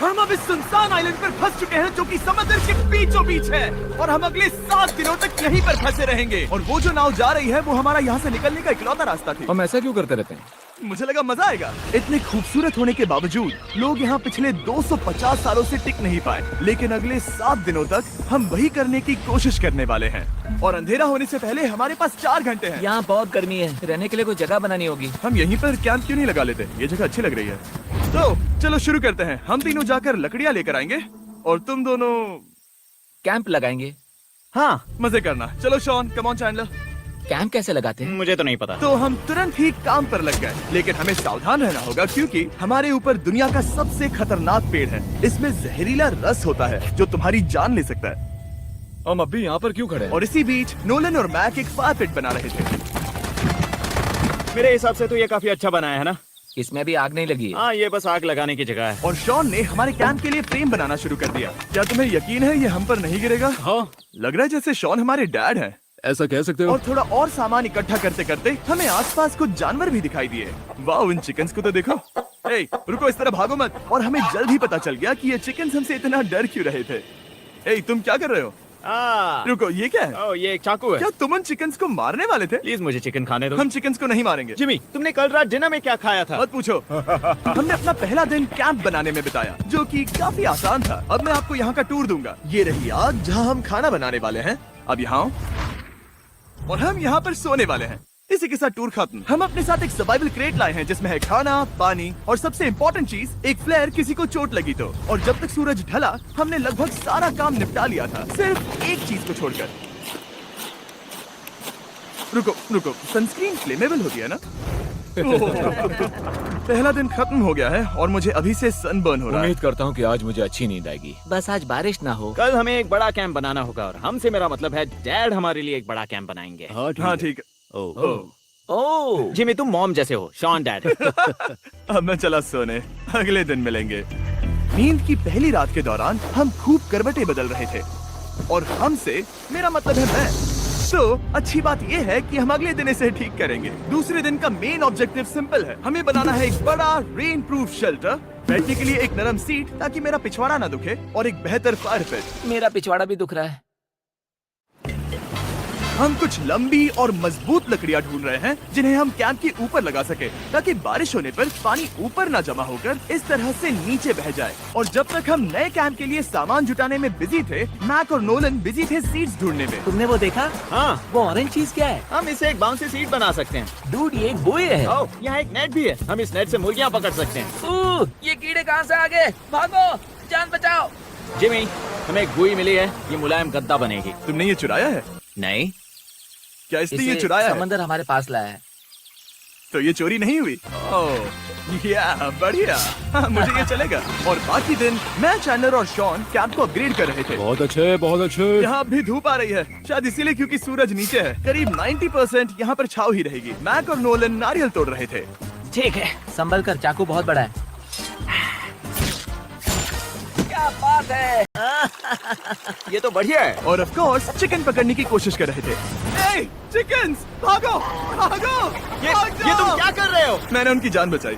हम अब इस सुनसान आइलैंड पर फंस चुके हैं जो कि समुद्र के बीचों बीच है और हम अगले 7 दिनों तक यहीं पर फंसे रहेंगे। और वो जो नाव जा रही है वो हमारा यहाँ से निकलने का इकलौता रास्ता थी। हम ऐसा क्यों करते रहते हैं? मुझे लगा मजा आएगा। इतने खूबसूरत होने के बावजूद लोग यहाँ पिछले 250 सालों से टिक नहीं पाए, लेकिन अगले 7 दिनों तक हम वही करने की कोशिश करने वाले हैं। और अंधेरा होने से पहले हमारे पास 4 घंटे हैं। यहाँ बहुत गर्मी है, रहने के लिए कोई जगह बनानी होगी। हम यहीं पर कैंप क्यों नहीं लगा लेते? ये जगह अच्छी लग रही है। तो चलो शुरू करते हैं। हम तीनों जाकर लकड़ियाँ लेकर आएंगे और तुम दोनों कैंप लगाएंगे। हाँ, मजे करना। चलो Shawn, come on Chandler. Camp कैसे लगाते हैं? मुझे तो नहीं पता। तो हम तुरंत ही काम पर लग गए, लेकिन हमें सावधान रहना होगा क्योंकि हमारे ऊपर दुनिया का सबसे खतरनाक पेड़ है। इसमें जहरीला रस होता है जो तुम्हारी जान ले सकता है। हम अभी यहाँ पर क्यों खड़े हैं? और इसी बीच नोलन और मैक एक फायर पिट बना रहे थे। मेरे हिसाब से तो ये काफी अच्छा बनाया है ना? इसमें भी आग नहीं लगी है। हाँ, ये बस आग लगाने की जगह है। और शॉन ने हमारे कैंप के लिए फ्रेम बनाना शुरू कर दिया। क्या तुम्हें यकीन है ये हम पर नहीं गिरेगा? हाँ, लग रहा है जैसे शॉन हमारे डैड हैं। ऐसा कह सकते हो? और थोड़ा और सामान इकट्ठा करते करते हमें आसपास कुछ जानवर भी दिखाई दिए। वाह, इन चिकन्स को तो देखो। ए, रुको, इस तरह भागो मत। और हमें जल्द ही पता चल गया कि ये चिकन्स हमसे इतना डर क्यों रहे थे। ए, तुम क्या कर रहे हो? रुको, ये क्या है? ये एक चाकू है। क्या तुम उन चिकन्स को मारने वाले थे? प्लीज मुझे चिकन खाने दो। हम चिकन्स को नहीं मारेंगे। जिमी, तुमने कल रात डिनर में क्या खाया था? मत पूछो। हमने अपना पहला दिन कैंप बनाने में बिताया, जो कि काफी आसान था। अब मैं आपको यहाँ का टूर दूंगा। ये रही आग जहाँ हम खाना बनाने वाले हैं। अब यहाँ आओ। और हम यहाँ पर सोने वाले हैं। इसी के साथ टूर खत्म। हम अपने साथ एक सर्वाइवल क्रेट लाए हैं जिसमें है खाना, पानी और सबसे इम्पोर्टेंट चीज, एक फ्लेयर किसी को चोट लगी तो। और जब तक सूरज ढला हमने लगभग सारा काम निपटा लिया था, सिर्फ एक चीज को छोड़कर। रुको, सनस्क्रीन फ्लेमेबल होती है ना? पहला दिन खत्म हो गया है और मुझे अभी से सनबर्न हो रहा है। उम्मीद करता हूँ कि आज मुझे अच्छी नींद आएगी। बस आज बारिश ना हो। कल हमें एक बड़ा कैंप बनाना होगा और हमसे मेरा मतलब है डैड हमारे लिए एक बड़ा कैंप बनाएंगे। हाँ ठीक है। ओह, जिमी, तुम मॉम जैसे हो, शॉन डैड। अब मैं चला सोने, अगले दिन मिलेंगे। नींद की पहली रात के दौरान हम खूब करवटें बदल रहे थे और हमसे मेरा मतलब है मैं। तो अच्छी बात यह है कि हम अगले दिन इसे ठीक करेंगे। दूसरे दिन का मेन ऑब्जेक्टिव सिंपल है। हमें बनाना है एक बड़ा रेन प्रूफ शेल्टर, बैठने के लिए एक नरम सीट ताकि मेरा पिछवाड़ा ना दुखे, और एक बेहतर फायर पिट। मेरा पिछवाड़ा भी दुख रहा है। हम कुछ लंबी और मजबूत लकड़ियां ढूंढ रहे हैं जिन्हें हम कैंप के ऊपर लगा सके, ताकि बारिश होने पर पानी ऊपर न जमा होकर इस तरह से नीचे बह जाए। और जब तक हम नए कैंप के लिए सामान जुटाने में बिजी थे, मैक और नोलन बिजी थे सीड्स ढूंढने में। तुमने वो देखा? हाँ, वो ऑरेंज चीज क्या है? हम इसे एक बाउंसी सीट बना सकते हैं। डूड, ये एक बुए है। यहाँ एक नेट भी है, हम इस नेट से मुर्गियाँ पकड़ सकते हैं। ये कीड़े कहाँ से आ गए? भागो, जान बचाओ। जिमी, हमें एक बुई मिली है, ये मुलायम गद्दा बनेगी। तुमने ये चुराया है? नहीं, क्या इसने ये इसे चुराया है? समंदर हमारे पास लाया है। तो ये चोरी नहीं हुई? ओह, या बढ़िया। हाँ, मुझे ये चलेगा। और बाकी दिन मैं, चैंडलर और शॉन कैंप को अपग्रेड कर रहे थे। बहुत अच्छे, बहुत अच्छे। यहाँ भी धूप आ रही है, शायद इसीलिए क्योंकि सूरज नीचे है। करीब 90% यहाँ पर छाव ही रहेगी। मैक और नोलन नारियल तोड़ रहे थे। ठीक है, संभल कर, चाकू बहुत बड़ा है। क्या बात है। ये तो बढ़िया है। और ऑफ कोर्स चिकन पकड़ने की कोशिश कर रहे थे। ए, चिकन्स, भागो, भागो, ये भाग तुम जाओ। क्या कर रहे हो? मैंने उनकी जान बचाई।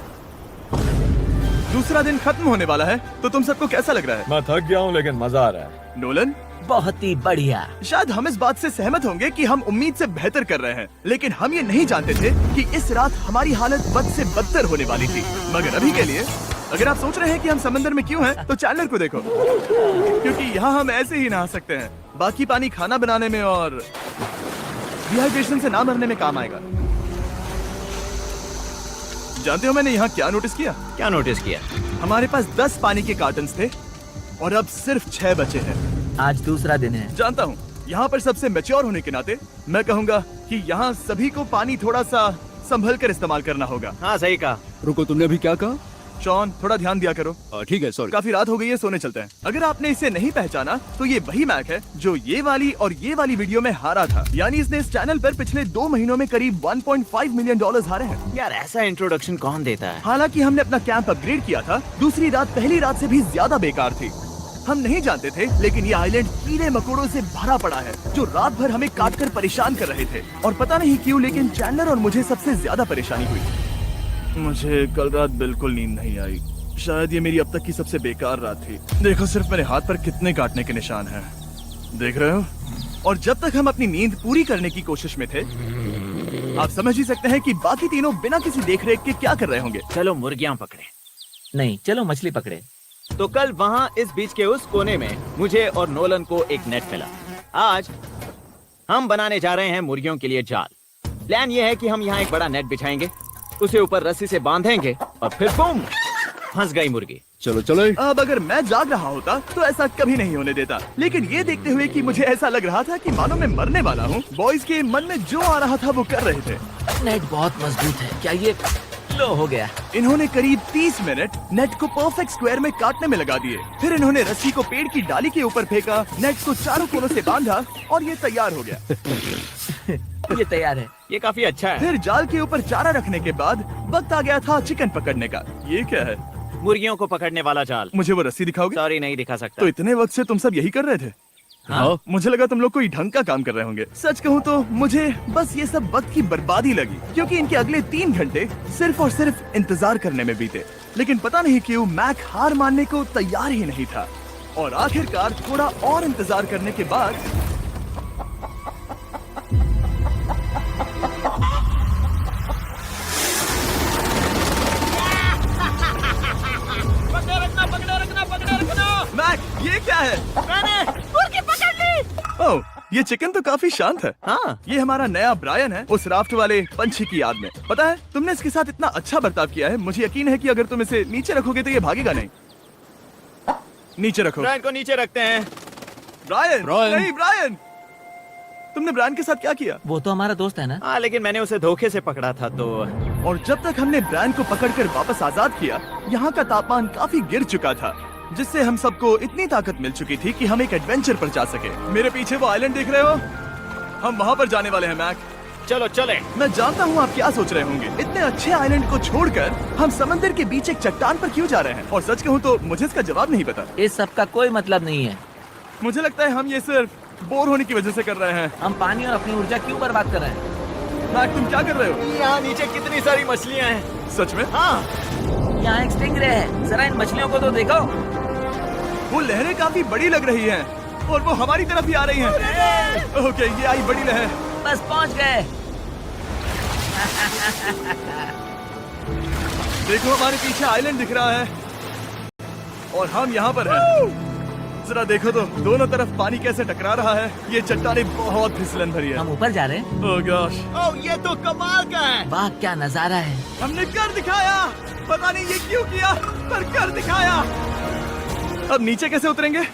दूसरा दिन खत्म होने वाला है, तो तुम सबको कैसा लग रहा है? मैं थक गया हूँ लेकिन मजा आ रहा है। नोलन, बहुत ही बढ़िया। शायद हम इस बात से सहमत होंगे कि हम उम्मीद से बेहतर कर रहे हैं, लेकिन हम ये नहीं जानते थे कि इस रात हमारी हालत बद से बदतर होने वाली थी। मगर अभी के लिए, अगर आप सोच रहे हैं कि हम समंदर में क्यों हैं, तो चैंडलर को देखो, क्योंकि यहाँ हम ऐसे ही नहा सकते हैं। बाकी पानी खाना बनाने में और डिहाइड्रेशन से ना मरने में काम आएगा। जानते हो मैंने यहाँ क्या नोटिस किया? क्या नोटिस किया? हमारे पास 10 पानी के कार्टन्स थे और अब सिर्फ 6 बचे हैं। आज दूसरा दिन है। जानता हूँ, यहाँ पर सबसे मैच्योर होने के नाते मैं कहूँगा कि यहाँ सभी को पानी थोड़ा सा संभल कर इस्तेमाल करना होगा। हाँ, सही कहा। रुको, तुमने अभी क्या कहा? शॉन, थोड़ा ध्यान दिया करो। ठीक है, सॉरी। काफी रात हो गई है, सोने चलते हैं। अगर आपने इसे नहीं पहचाना तो ये वही मैक है जो ये वाली और ये वाली वीडियो में हारा था। यानी इसने इस चैनल पर पिछले 2 महीनों में करीब $1.5 मिलियन हारे हैं। यार, ऐसा इंट्रोडक्शन कौन देता है? हालांकि हमने अपना कैंप अपग्रेड किया था, दूसरी रात पहली रात से भी ज्यादा बेकार थी। हम नहीं जानते थे, लेकिन ये आइलैंड कीड़े मकोड़ों से भरा पड़ा है जो रात भर हमें काट कर परेशान कर रहे थे। और पता नहीं क्यों, लेकिन चैंडलर और मुझे सबसे ज्यादा परेशानी हुई। मुझे कल रात बिल्कुल नींद नहीं आई। शायद ये मेरी अब तक की सबसे बेकार रात थी। देखो सिर्फ मेरे हाथ पर कितने काटने के निशान हैं। देख रहे हो? और जब तक हम अपनी नींद पूरी करने की कोशिश में थे, आप समझ ही सकते हैं कि बाकी तीनों बिना किसी देखरेख के क्या कर रहे होंगे। चलो मुर्गियां पकड़े। नहीं, चलो मछली पकड़े। तो कल वहाँ इस बीच के उस कोने में मुझे और नोलन को एक नेट मिला। आज हम बनाने जा रहे हैं मुर्गियों के लिए जाल। प्लान ये है कि हम यहाँ एक बड़ा नेट बिछाएंगे, उसे ऊपर रस्सी से बांधेंगे और फिर बूम, फंस गई मुर्गी। चलो चलो। अब अगर मैं जाग रहा होता तो ऐसा कभी नहीं होने देता, लेकिन ये देखते हुए कि मुझे ऐसा लग रहा था कि मानो मैं मरने वाला हूँ, बॉयज के मन में जो आ रहा था वो कर रहे थे। नेट बहुत मजबूत है। क्या ये लो हो गया? इन्होंने करीब 30 मिनट नेट को परफेक्ट स्क्वायर में काटने में लगा दिए। फिर इन्होंने रस्सी को पेड़ की डाली के ऊपर फेंका, नेट को चारों कोनों से बांधा और ये तैयार हो गया। ये तैयार है। ये काफी अच्छा है। फिर जाल के ऊपर चारा रखने के बाद वक्त आ गया था चिकन पकड़ने का। ये क्या है? मुर्गियों को पकड़ने वाला जाल। मुझे वो रस्सी दिखाओगे? सॉरी, नहीं दिखा सकता। तो इतने वक्त से तुम सब यही कर रहे थे? हाँ। मुझे लगा तुम लोग कोई ढंग का काम कर रहे होंगे। सच कहूँ तो मुझे बस ये सब वक्त की बर्बादी लगी, क्योंकि इनके अगले 3 घंटे सिर्फ और सिर्फ इंतजार करने में बीते। लेकिन पता नहीं क्यों मैक हार मानने को तैयार ही नहीं था, और आखिरकार थोड़ा और इंतजार करने के बाद मैक, ये क्या है? मैंने मुर्गी पकड़ ली। ओह, ये चिकन तो काफी शांत है। हाँ। ये हमारा नया ब्रायन है, उस राफ्ट वाले पंछी की याद में। पता है, तुमने इसके साथ इतना अच्छा बर्ताव किया है, मुझे यकीन है कि अगर तुम इसे नीचे रखोगे तो ये भागेगा नहीं। नीचे रखो। ब्रायन को नीचे रखते हैं। Brian, Brian. नहीं ब्रायन। तुमने ब्रायन के साथ क्या किया? वो तो हमारा दोस्त है ना। हाँ, लेकिन मैंने उसे धोखे से पकड़ा था तो। और जब तक हमने ब्रायन को पकड़कर वापस आजाद किया, यहाँ का तापमान काफी गिर चुका था, जिससे हम सबको इतनी ताकत मिल चुकी थी कि हम एक एडवेंचर पर जा सके। मेरे पीछे वो आइलैंड देख रहे हो? हम वहाँ पर जाने वाले हैं मैक। चलो चले। मैं जानता हूँ आप क्या सोच रहे होंगे, इतने अच्छे आइलैंड को छोड़कर हम समंदर के बीच एक चट्टान पर क्यों जा रहे हैं? और सच कहूँ तो मुझे इसका जवाब नहीं पता। इस सब का कोई मतलब नहीं है। मुझे लगता है हम ये सिर्फ बोर होने की वजह से कर रहे हैं। हम पानी और अपनी ऊर्जा क्यों बर्बाद कर रहे हैं? मैक, तुम क्या कर रहे हो? यहाँ नीचे कितनी सारी मछलियाँ हैं। सच में? हाँ। यहाँ एक स्टिंगरे है। जरा इन मछलियों को तो देखो। वो लहरें काफी बड़ी लग रही हैं, और वो हमारी तरफ ही आ रही हैं। ओके, ये आई बड़ी लहर। बस पहुँच गए। देखो, हमारे पीछे आइलैंड दिख रहा है और हम यहाँ पर हैं। जरा देखो तो दोनों तरफ पानी कैसे टकरा रहा है। ये चट्टानें बहुत फिसलन भरी है। हम ऊपर जा रहे हैं। ओह गॉश, ओह, ये तो कमाल का है। वाह, क्या नजारा है। हमने कर दिखाया। पता नहीं ये क्यों किया, पर कर दिखाया। अब नीचे कैसे उतरेंगे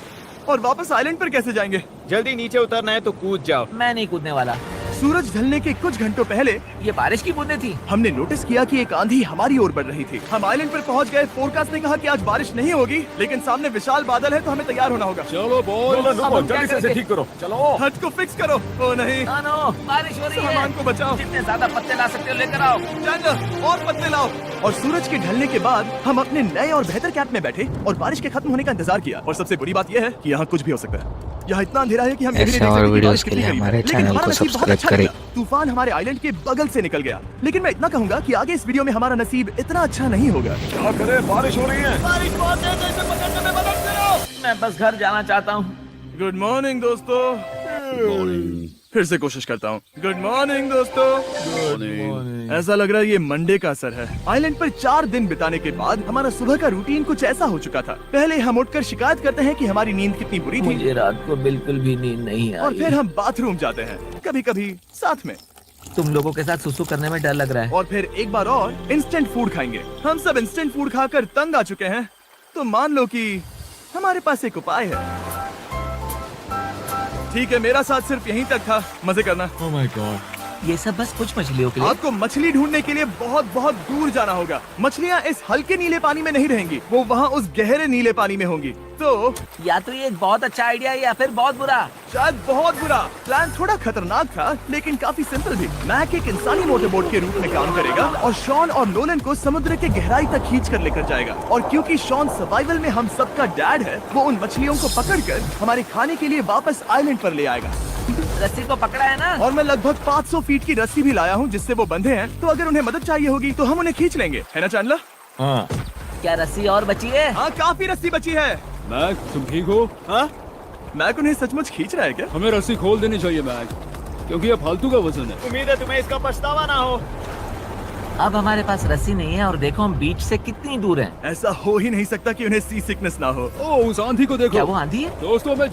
और वापस आइलैंड पर कैसे जाएंगे? जल्दी नीचे उतरना है तो कूद जाओ। मैं नहीं कूदने वाला। सूरज ढलने के कुछ घंटों पहले ये बारिश की बूंदें थी। हमने नोटिस किया कि एक आंधी हमारी ओर बढ़ रही थी। हम आइलैंड पर पहुंच गए। फोरकास्ट ने कहा कि आज बारिश नहीं होगी, लेकिन सामने विशाल बादल है, तो हमें तैयार होना होगा। चलो बॉय, अब हम क्या जल्दी से इसे करेंगे? ठीक करो। चलो। हट को फिक्स करो। ओ नहीं, नो, बारिश हो रही है। सामान को बचाओ। जितने ज्यादा पत्ते ला सकते हो लेकर आओ। चैंडलर, और पत्ते लाओ। और सूरज के ढलने के बाद हम अपने नए और बेहतर कैंप में बैठे और बारिश के खत्म होने का इंतजार किया। और सबसे बुरी बात यह है कि यहाँ कुछ भी हो सकता है। यहाँ इतना अंधेरा है कि हम ये भी नहीं ऐसे देख और सकते कि वीडियोस बारिश के कितनी लिए करीब है। हमारे लेकिन चैनल हमारा को नसीब बहुत सब्सक्राइब अच्छा करें। निकला। तूफान हमारे आइलैंड के बगल से निकल गया, लेकिन मैं इतना कहूंगा कि आगे इस वीडियो में हमारा नसीब इतना अच्छा नहीं होगा। क्या करें, बारिश हो रही है। बारिश बहुत तेज है, इसे पकड़ने में मदद करो। मैं बस घर जाना चाहता हूँ। गुड मॉर्निंग दोस्तों। फिर से कोशिश करता हूँ। गुड मॉर्निंग दोस्तों। ऐसा लग रहा है ये मंडे का असर है। आइलैंड पर 4 दिन बिताने के बाद हमारा सुबह का रूटीन कुछ ऐसा हो चुका था। पहले हम उठकर शिकायत करते हैं कि हमारी नींद कितनी बुरी थी, मुझे रात को बिल्कुल भी नींद नहीं और आई। फिर हम बाथरूम जाते हैं, कभी कभी साथ में, तुम लोगों के साथ सुसु करने में डर लग रहा है। और फिर एक बार और इंस्टेंट फूड खाएंगे। हम सब इंस्टेंट फूड खाकर तंग आ चुके हैं, तो मान लो कि हमारे पास एक उपाय है। ठीक है, मेरा साथ सिर्फ यहीं तक था। मजे करना। Oh my God. ये सब बस कुछ मछलियों के लिए। आपको मछली ढूंढने के लिए बहुत बहुत दूर जाना होगा। मछलियाँ इस हल्के नीले पानी में नहीं रहेंगी, वो वहाँ उस गहरे नीले पानी में होंगी। तो या तो ये एक बहुत अच्छा आइडिया है या फिर बहुत बुरा। शायद बहुत बुरा। प्लान थोड़ा खतरनाक था, लेकिन काफी सिंपल भी। मैक एक इंसानी मोटरबोट के रूप में काम करेगा और शॉन और नोलन को समुद्र के गहराई तक खींच कर लेकर जाएगा। और क्योंकि शॉन सर्वाइवल में हम सबका डैड है, वो उन मछलियों को पकड़कर हमारे खाने के लिए वापस आइलैंड पर ले आएगा। रस्सी को पकड़ा है ना? और मैं लगभग 500 फीट की रस्सी भी लाया हूँ, जिससे वो बंधे हैं। तो अगर उन्हें मदद चाहिए होगी तो हम उन्हें खींच लेंगे, है ना चैंडलर? हाँ। क्या रस्सी और बची है? हाँ, काफी रस्सी बची है। मैक, तुम ठीक हो? हाँ, मैक उन्हें सचमुच खींच रहा है क्या? हमें रस्सी खोल देनी चाहिए मैक, क्योंकि ये फालतू का वजन है। उम्मीद है तुम्हें इसका पछतावा ना हो। अब हमारे पास रस्सी नहीं है और देखो हम बीच से कितनी दूर हैं। ऐसा हो ही नहीं सकता कि उन्हें सी सिकनेस ना हो। ओ, उस आंधी को देखो। क्या वो आंधी है? दोस्तों, मैं